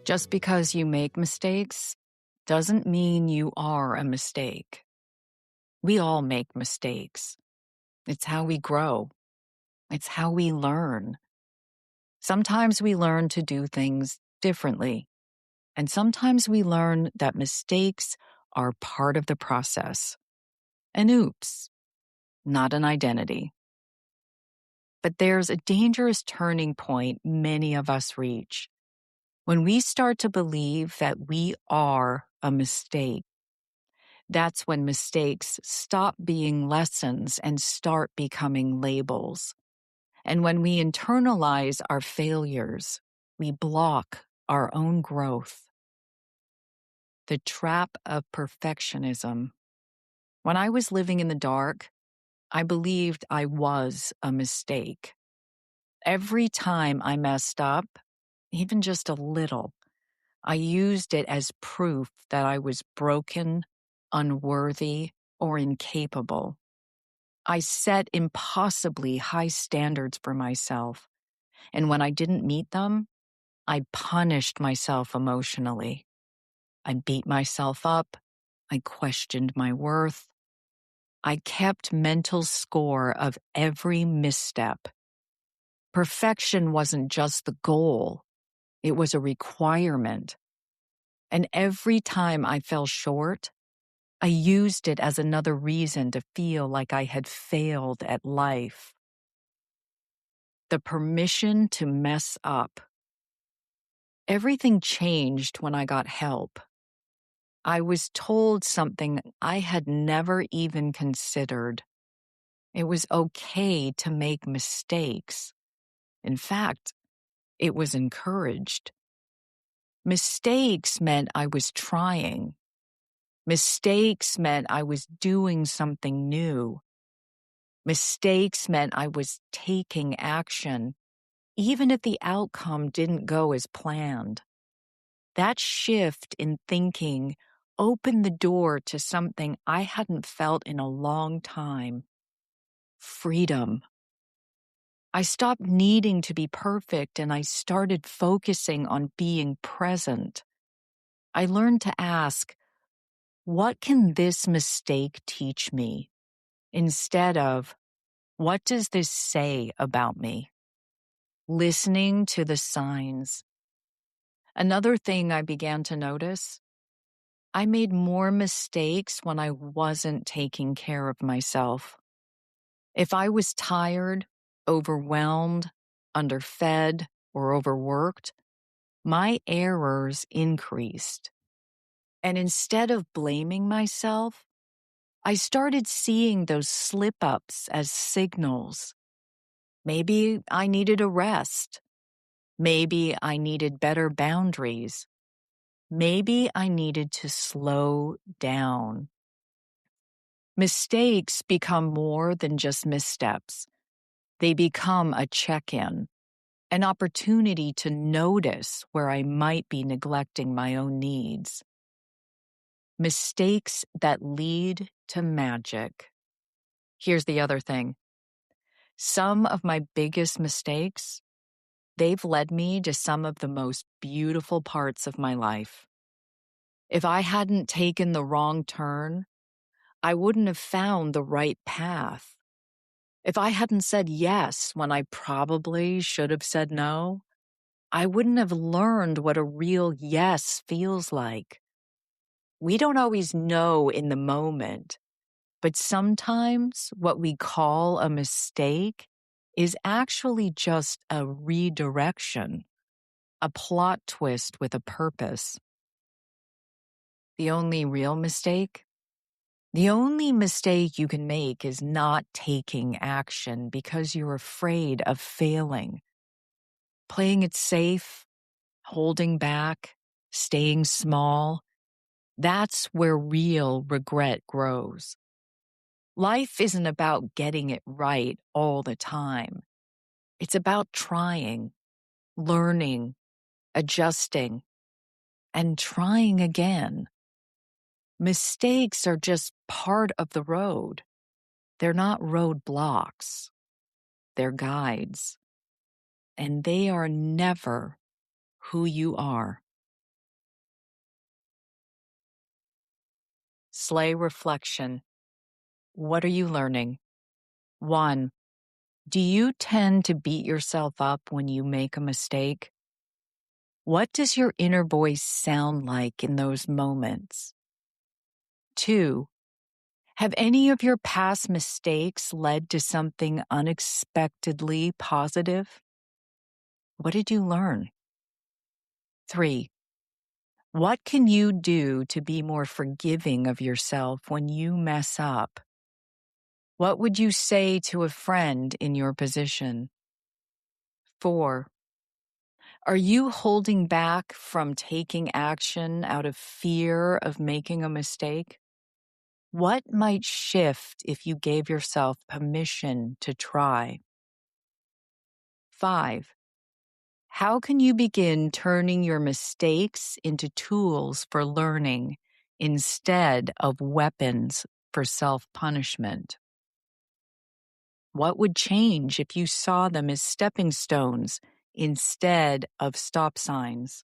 Just because you make mistakes doesn't mean you are a mistake. We all make mistakes. It's how we grow. It's how we learn. Sometimes we learn to do things differently, and sometimes we learn that mistakes are part of the process. An oops, not an identity. But there's a dangerous turning point many of us reach when we start to believe that we are a mistake. That's when mistakes stop being lessons and start becoming labels. And when we internalize our failures, we block our own growth. The trap of perfectionism. When I was living in the dark, I believed I was a mistake. Every time I messed up, even just a little, I used it as proof that I was broken, unworthy, or incapable. I set impossibly high standards for myself, and when I didn't meet them, I punished myself emotionally. I beat myself up. I questioned my worth. I kept mental score of every misstep. Perfection wasn't just the goal, it was a requirement. And every time I fell short, I used it as another reason to feel like I had failed at life. The permission to mess up. Everything changed when I got help. I was told something I had never even considered. It was okay to make mistakes. In fact, it was encouraged. Mistakes meant I was trying. Mistakes meant I was doing something new. Mistakes meant I was taking action, even if the outcome didn't go as planned. That shift in thinking opened the door to something I hadn't felt in a long time: freedom. I stopped needing to be perfect and I started focusing on being present. I learned to ask, what can this mistake teach me? Instead of, what does this say about me? Listening to the signs. Another thing I began to notice, I made more mistakes when I wasn't taking care of myself. If I was tired, overwhelmed, underfed, or overworked, my errors increased. And instead of blaming myself, I started seeing those slip-ups as signals. Maybe I needed a rest. Maybe I needed better boundaries. Maybe I needed to slow down. Mistakes become more than just missteps. They become a check-in, an opportunity to notice where I might be neglecting my own needs. Mistakes that lead to magic. Here's the other thing. Some of my biggest mistakes, they've led me to some of the most beautiful parts of my life. If I hadn't taken the wrong turn, I wouldn't have found the right path. If I hadn't said yes when I probably should have said no, I wouldn't have learned what a real yes feels like. We don't always know in the moment, but sometimes what we call a mistake is actually just a redirection, a plot twist with a purpose. The only real mistake? The only mistake you can make is not taking action because you're afraid of failing. Playing it safe, holding back, staying small, that's where real regret grows. Life isn't about getting it right all the time. It's about trying, learning, adjusting, and trying again. Mistakes are just part of the road. They're not roadblocks. They're guides. And they are never who you are. Slay reflection. What are you learning? 1. Do you tend to beat yourself up when you make a mistake? What does your inner voice sound like in those moments? 2. Have any of your past mistakes led to something unexpectedly positive? What did you learn? 3. What can you do to be more forgiving of yourself when you mess up? What would you say to a friend in your position? 4. Are you holding back from taking action out of fear of making a mistake? What might shift if you gave yourself permission to try? 5. How can you begin turning your mistakes into tools for learning instead of weapons for self-punishment? What would change if you saw them as stepping stones instead of stop signs?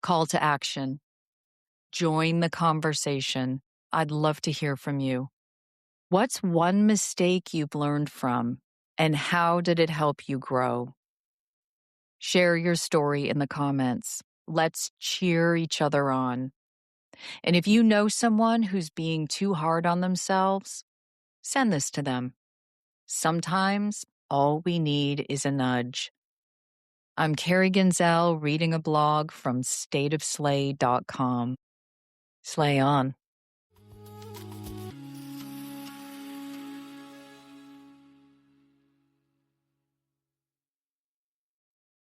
Call to action. Join the conversation. I'd love to hear from you. What's one mistake you've learned from, and how did it help you grow? Share your story in the comments. Let's cheer each other on. And if you know someone who's being too hard on themselves, send this to them. Sometimes all we need is a nudge. I'm Carrie Genzel, reading a blog from stateofslay.com. Slay on.